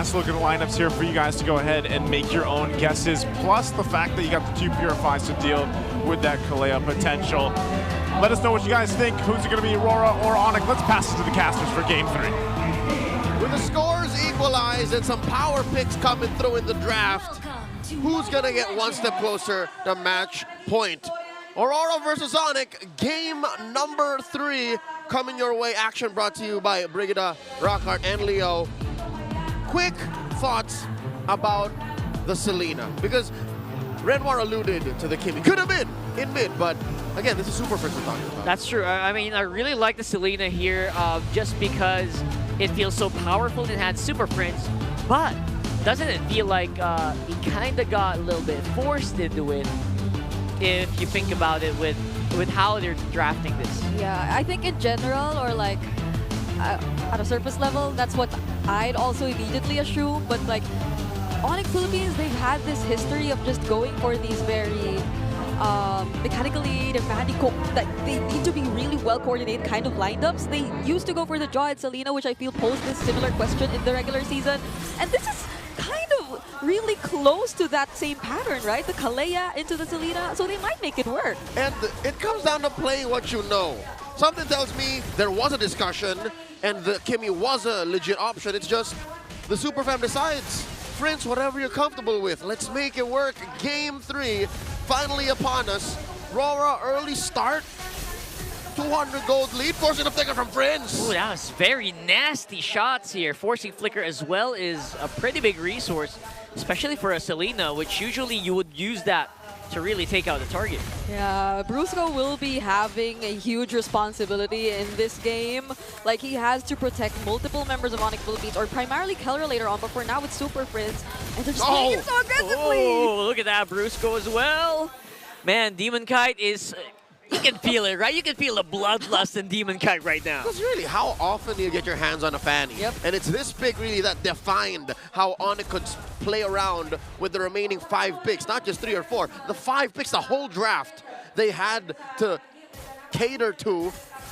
nasty looking lineups here for you guys to go ahead and make your own guesses, plus the fact that you got the 2 Purifies to deal with that Kalea potential. Let us know what you guys think. Who's it going to be, Aurora or Onic? Let's pass it to the casters for Game 3. With the scores equalized and some power picks coming through in the draft, who's going to get one step closer to match point? Aurora versus Onic, game number 3 coming your way. Action brought to you by Brigida, Rockhart, and Leo. Quick thoughts about the Selena, because Renoir alluded to the Kimmy. Could have been in mid, but again, this is Super Friends we're talking about. That's true. I mean, I really like the Selena here just because it feels so powerful and had Super Friends, but doesn't it feel like he kind of got a little bit forced into it if you think about it with how they're drafting this? Yeah, I think in general, or like at a surface level, that's what I'd also immediately assume. But like Onic Philippines, they've had this history of just going for these very mechanically that they need to be really well coordinated kind of lineups. They used to go for the Jaw and Selena, which I feel posed this similar question in the regular season, and this is kind of really close to that same pattern, right? The Kalea into the Selena, so they might make it work. And it comes down to playing what you know. Something tells me there was a discussion and the Kimmy was a legit option. It's just the Superfam decides, Prince, whatever you're comfortable with, let's make it work. Game 3 finally upon us. Aurora, early start. 200 gold lead, forcing a flicker from Prince. Ooh, that was very nasty shots here. Forcing flicker as well is a pretty big resource, especially for a Selena, which usually you would use that to really take out the target. Yeah, Brusco will be having a huge responsibility in this game. Like, he has to protect multiple members of Onic Philippines, or primarily Keller later on, but for now it's Super Friends. And they're just playing it so aggressively! Oh, look at that, Brusco as well. Man, Demon Kite is... You can feel it, right? You can feel the bloodlust in Demon Kite right now. Because really, how often do you get your hands on a Fanny? Yep. And it's this pick really that defined how Onic could play around with the remaining 5 picks, not just 3 or 4. The 5 picks, the whole draft, they had to cater to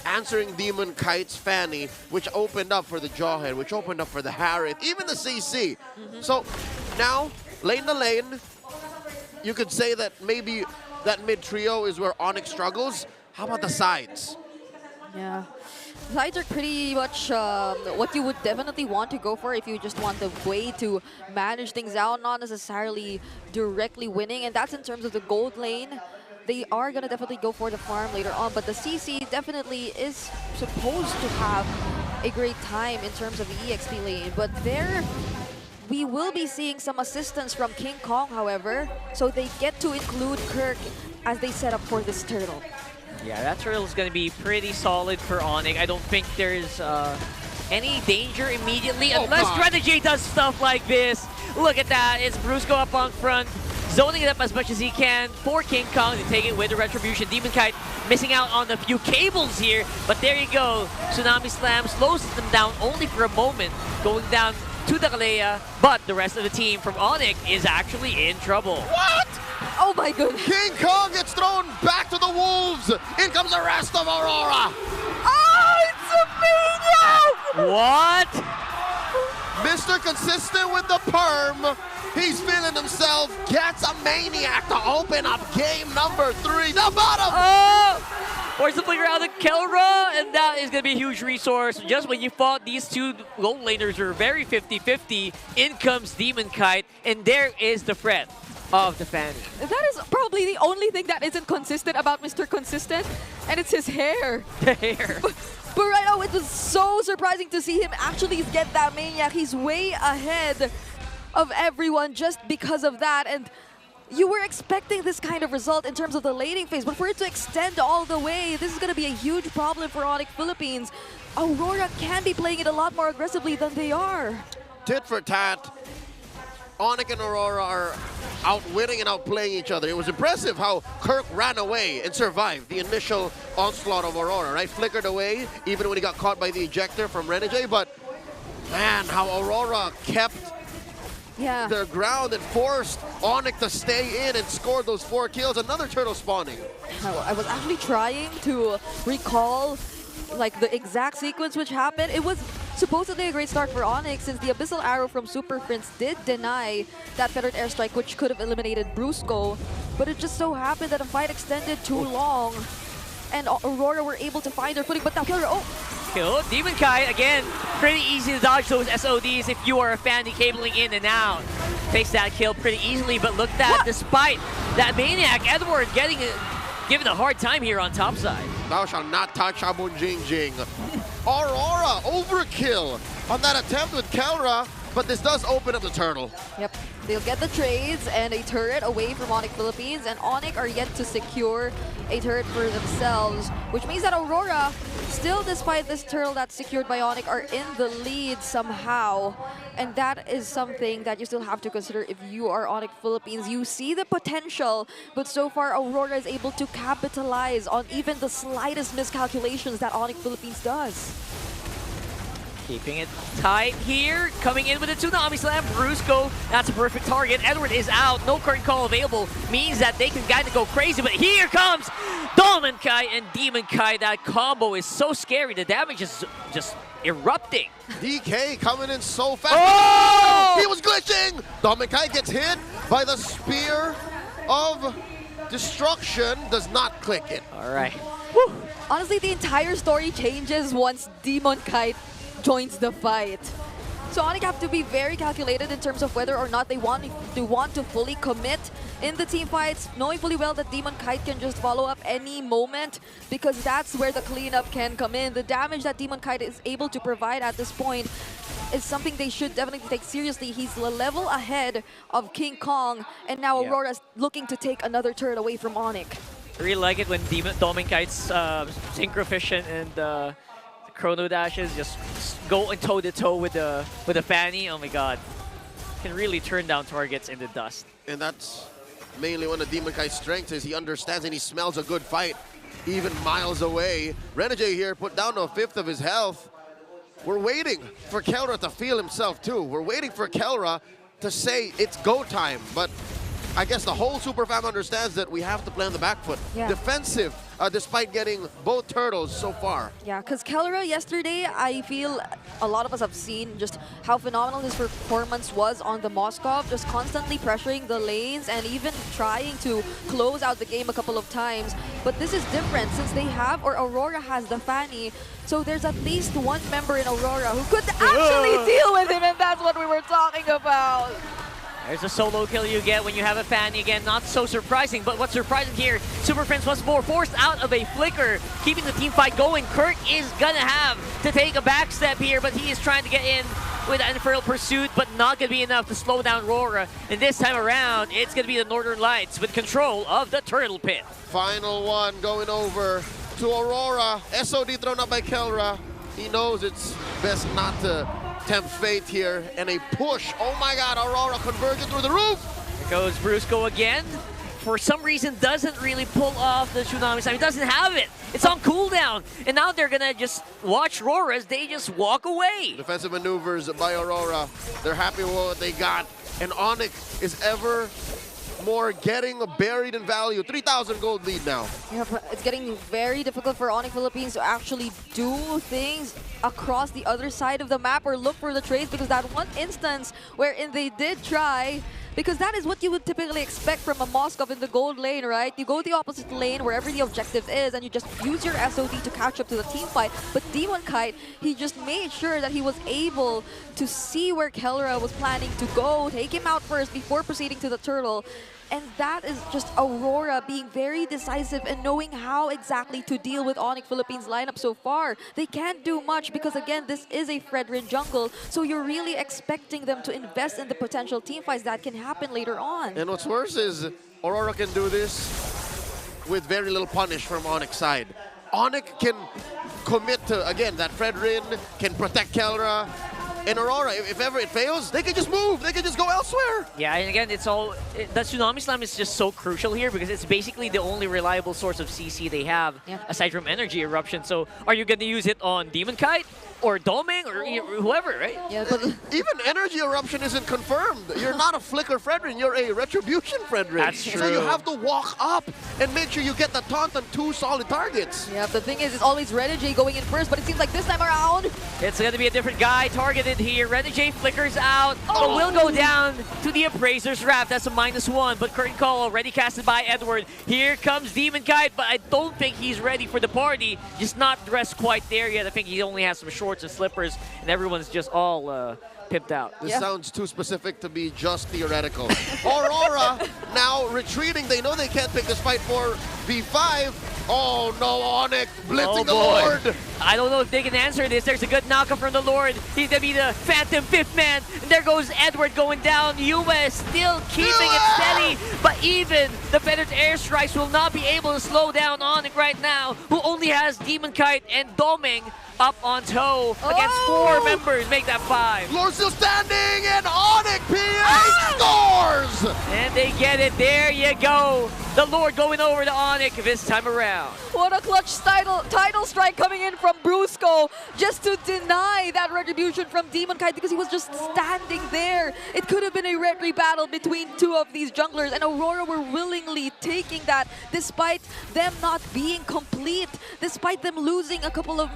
answering Demon Kite's Fanny, which opened up for the Jawhead, which opened up for the Harriet, even the CC. So now, lane to lane, you could say that maybe that mid trio is where Onic struggles. How about the sides? Yeah. Sides are pretty much what you would definitely want to go for if you just want the way to manage things out, not necessarily directly winning. And that's in terms of the gold lane. They are going to definitely go for the farm later on, but the CC definitely is supposed to have a great time in terms of the EXP lane. But there, we will be seeing some assistance from King Kong, however, so they get to include Kirk as they set up for this turtle. Yeah, that turtle is going to be pretty solid for Onic. I don't think there's any danger immediately unless Strategy does stuff like this. Look at that. It's Brusco up on front, zoning it up as much as he can for King Kong to take it with the Retribution. Demon Kite missing out on a few cables here, but there you go. Tsunami Slam slows them down only for a moment, going down to the Kalea, but the rest of the team from Onic is actually in trouble. What? Oh my goodness. King Kong gets thrown back to the Wolves. In comes the rest of Aurora. Oh, it's a maniac! What? Mr. Consistent with the perm. He's feeling himself. Gets a maniac to open up game number 3. The bottom. Oh! Force the flicker out of Kelra, and that is going to be a huge resource. Just when you thought these two gold laners were very 50-50, in comes Demon Kite, and there is the threat of the Fanny. That is probably the only thing that isn't consistent about Mr. Consistent, and it's his hair. The hair. But right now, it was so surprising to see him actually get that maniac. He's way ahead of everyone just because of that, and you were expecting this kind of result in terms of the laning phase, but for it to extend all the way, this is going to be a huge problem for Onic Philippines. Aurora can be playing it a lot more aggressively than they are. Tit for tat. Onic and Aurora are outwitting and outplaying each other. It was impressive how Kirk ran away and survived the initial onslaught of Aurora, right? Flickered away, even when he got caught by the ejector from Renegade, but man, how Aurora kept their ground and forced Onic to stay in and score those 4 kills. Another turtle spawning. I was actually trying to recall like the exact sequence which happened. It was supposedly a great start for Onic since the Abyssal Arrow from Super Prince did deny that Feathered Airstrike, which could have eliminated Brusco. But it just so happened that the fight extended too long, and Aurora were able to find their footing. But now Killer, Kill Demon Kai again. Pretty easy to dodge those SODs if you are a fan cabling in and out. Takes that kill pretty easily, but look at that, despite that Maniac, Edward given a hard time here on top side. Thou shalt not touch Abun Jing Jing. Aurora overkill on that attempt with Kelra, but this does open up the turtle. Yep, they'll get the trades and a turret away from Onic Philippines, and Onic are yet to secure a turret for themselves, which means that Aurora, still despite this turtle that's secured by Onic, are in the lead somehow. And that is something that you still have to consider if you are Onic Philippines. You see the potential, but so far Aurora is able to capitalize on even the slightest miscalculations that Onic Philippines does. Keeping it tight here, coming in with a Tsunami Slam. Brusco, that's a perfect target. Edward is out, no current call available, means that they can kind of go crazy, but here comes Dolmen Kai and Demon Kai. That combo is so scary, the damage is just erupting. DK coming in so fast. Oh! He was glitching! Dolmen Kai gets hit by the Spear of Destruction, does not click it. All right. Whew. Honestly, the entire story changes once Demon Kite joins the fight. So Onic have to be very calculated in terms of whether or not they want to fully commit in the team fights, knowing fully well that Demon Kite can just follow up any moment, because that's where the cleanup can come in. The damage that Demon Kite is able to provide at this point is something they should definitely take seriously. He's a level ahead of King Kong, and now Aurora's looking to take another turret away from Onic. I really like it when Dolmen Kite's Synchrovision and Chrono Dashes just go toe-to-toe with the Fanny. Oh my god. Can really turn down targets in the dust. And that's mainly one of Demon Kai's strengths, is he understands and he smells a good fight even miles away. Renegade here put down to a fifth of his health. We're waiting for Kelra to feel himself too. We're waiting for Kelra to say it's go time, but I guess the whole Super Fam understands that we have to play on the back foot. Yeah. Defensive, despite getting both turtles so far. Yeah, because Kelra yesterday, I feel a lot of us have seen just how phenomenal his performance was on the Moskov, just constantly pressuring the lanes and even trying to close out the game a couple of times. But this is different since they have, or Aurora has the Fanny, so there's at least one member in Aurora who could actually deal with him, and that's what we were talking about. There's a solo kill you get when you have a Fanny again. Not so surprising, but what's surprising here, Super Prince once more forced out of a flicker, keeping the team fight going. Kurt is gonna have to take a back step here, but he is trying to get in with an Infernal Pursuit, but not gonna be enough to slow down Aurora. And this time around, it's gonna be the Northern Lights with control of the Turtle Pit. Final one going over to Aurora. SOD thrown up by Kelra. He knows it's best not to tempt fate here, and a push. Oh my god, Aurora converging through the roof. Here goes Brusco again. For some reason, doesn't really pull off the Tsunami Slam. He doesn't have it. It's on cooldown. And now they're gonna just watch Aurora as they just walk away. Defensive maneuvers by Aurora. They're happy with what they got. And Onic is ever more getting buried in value. 3,000 gold lead now. Yeah, but it's getting very difficult for Onic Philippines to actually do things across the other side of the map or look for the trades, because that one instance wherein they did try, because that is what you would typically expect from a Moskov in the gold lane, right? You go the opposite lane wherever the objective is and you just use your SOD to catch up to the team fight. But Demon Kite, he just made sure that he was able to see where Kelra was planning to go, take him out first before proceeding to the turtle. And that is just Aurora being very decisive and knowing how exactly to deal with Onic Philippines lineup so far. They can't do much because, again, this is a Fredrin jungle, so you're really expecting them to invest in the potential team fights that can happen later on. And what's worse is Aurora can do this with very little punish from Onic's side. Onic can commit to, again, that Fredrin, can protect Kelra. And Aurora, if ever it fails, they can just move. They can just go elsewhere. Yeah, and again, it's all... the Tsunami Slam is just so crucial here because it's basically the only reliable source of CC they have aside from Energy Eruption. So are you going to use it on Demon Kite? or Doming or whoever, right? Yeah, but Even Energy Eruption isn't confirmed. You're not a Flicker Fredrin, you're a Retribution Fredrin. That's So you true. have to walk up and make sure you get the taunt on 2 solid targets. yeah, the thing is, it's always Renegade going in first, but it seems like this time around, It's going to be a different guy targeted here. Renegade flickers out, but will go down to the Appraiser's Wrath. That's a -1, but Curtain Call already casted by Edward. Here comes Demon Kite, but I don't think he's ready for the party. Just not dressed quite there yet. I think he only has some shorts and slippers, and everyone's just all pimped out. This Yeah. sounds too specific to be just theoretical. Aurora now retreating. They know they can't pick this fight for V5. Oh no, Onic blitzing the Lord. I don't know if they can answer this. There's a good knockup from the Lord. He's gonna be the Phantom 5th man. And there goes Edward going down. US still keeping it steady. But even the Feathered Airstrikes will not be able to slow down Onic right now, who only has Demon Kite and Doming up on tow against 4 members. Make that 5. Lord still standing, and Onic PA scores! And they get it. There you go. The Lord going over to Onic this time around. what a clutch title strike coming in from Brusco just to deny that retribution from Demon Kite because he was just standing there. It could have been a retry battle between 2 of these junglers, and Aurora were willingly taking that despite them not being complete, despite them losing a couple of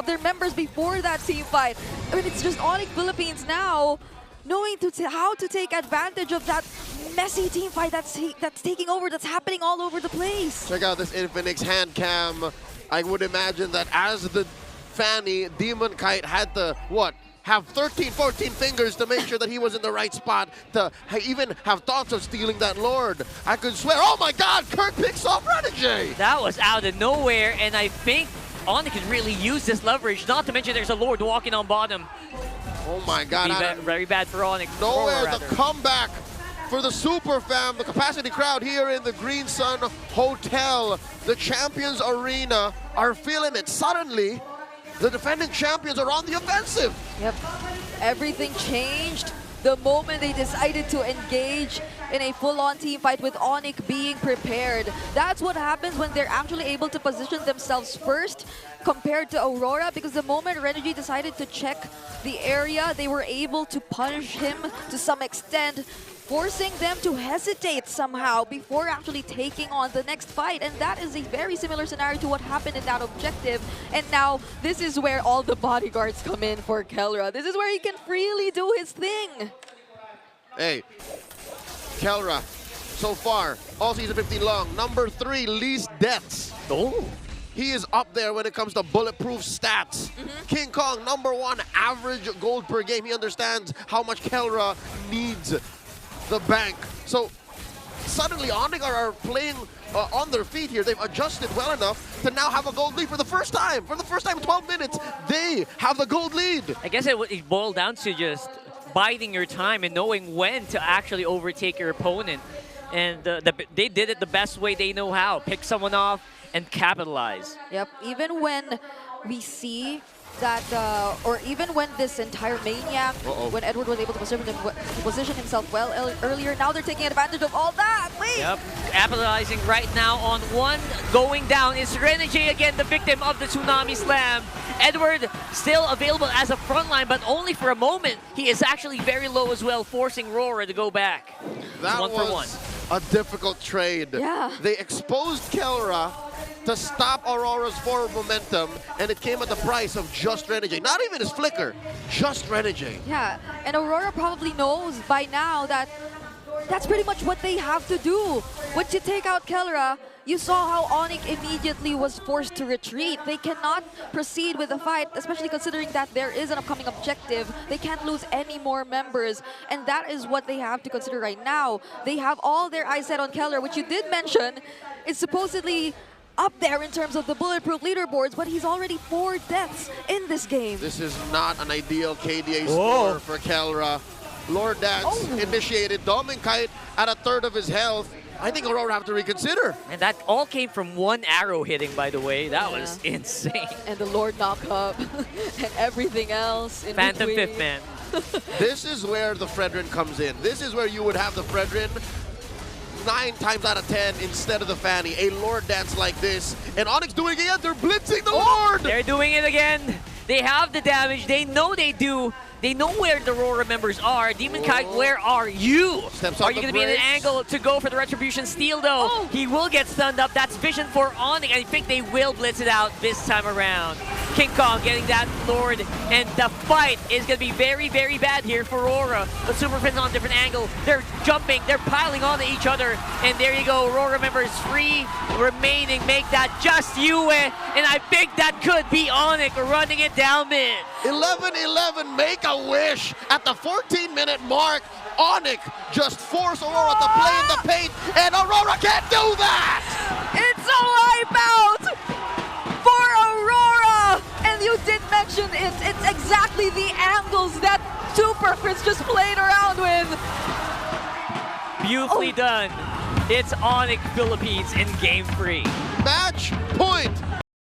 their members before that team fight. I mean, it's just Onic Philippines now knowing how to take advantage of that messy team fight that's taking over, that's happening all over the place. Check out this Infinix hand cam. I would imagine that as the Fanny, Demon Kite had to, have 13, 14 fingers to make sure that he was in the right spot, to even have thoughts of stealing that Lord. I could swear, oh my God, Kirk picks off Renegade. That was out of nowhere, and I think Onic can really use this leverage, not to mention there's a Lord walking on bottom. Oh my God. Very bad for Onic. Nowhere Aurora, the rather. comeback for the Super Fam, the capacity crowd here in the Green Sun Hotel, the Champions Arena, are feeling it. Suddenly, the defending champions are on the offensive. Yep, everything changed the moment they decided to engage in a full-on team fight with Onic being prepared. That's what happens when they're actually able to position themselves first compared to Aurora, because the moment Renegade decided to check the area, they were able to punish him to some extent, forcing them to hesitate somehow before actually taking on the next fight. And that is a very similar scenario to what happened in that objective. And now this is where all the bodyguards come in for Kelra. This is where he can freely do his thing. Hey, Kelra, so far, all season 15 long, number 3 least deaths. Oh. He is up there when it comes to bulletproof stats. King Kong, number 1 average gold per game. He understands how much Kelra needs the bank. So suddenly Onic are playing on their feet here. They've adjusted well enough to now have a gold lead for the first time. For the first time in 12 minutes, they have the gold lead. I guess it boiled down to just biding your time and knowing when to actually overtake your opponent. And they did it the best way they know how. Pick someone off and capitalize. Yep, even when we see that, or even when this entire Maniac, when Edward was able to position himself well earlier, now they're taking advantage of all that. Wait! Yep, capitalizing right now on one going down. Is Renegade again the victim of the Tsunami Slam? Edward still available as a frontline, but only for a moment. He is actually very low as well, forcing Aurora to go back. That One for one. a difficult trade. Yeah. They exposed Kelra to stop Aurora's forward momentum, and it came at the price of just Renegade. Not even his flicker, just Renegade. Yeah, and Aurora probably knows by now that that's pretty much what they have to do. Once you take out Kelra, you saw how Onic immediately was forced to retreat. They cannot proceed with the fight, especially considering that there is an upcoming objective. They can't lose any more members, and that is what they have to consider right now. They have all their eyes set on Kelra, which you did mention is supposedly up there in terms of the bulletproof leaderboards, but he's already 4 deaths in this game. This is not an ideal KDA score for Kelra. Lord Dance initiated. Doming Kite at 1/3 of his health. I think Aurora have to reconsider. And that all came from one arrow hitting, by the way. That was insane. And the Lord knock up and everything else in Phantom between. 5th man. This is where the Fredrin comes in. This is where you would have the Fredrin 9 times out of 10 instead of the Fanny. A Lord Dance like this. And Onyx doing it again. They're blitzing the Lord. They're doing it again. They have the damage. They know they do. They know where the Aurora members are. Demon Kite, where are you? Steps Are on you the going to be in an brakes. angle to go for the Retribution Steal, though? Oh. He will get stunned up. That's vision for Onic. I think they will blitz it out this time around. King Kong getting that Lord, and the fight is going to be very, very bad here for Aurora. But Super Friends on a different angle. They're jumping. They're piling onto each other. And there you go. Aurora members free remaining. Make that just Yue. And I think that could be Onic running it down mid. 11-11, make a wish. At the 14-minute mark, Onic just forced Aurora to play in the paint, and Aurora can't do that! It's a wipeout for Aurora! And you did mention it. It's exactly the angles that Super Chris just played around with. Beautifully done. It's Onic Philippines in game 3. Match point.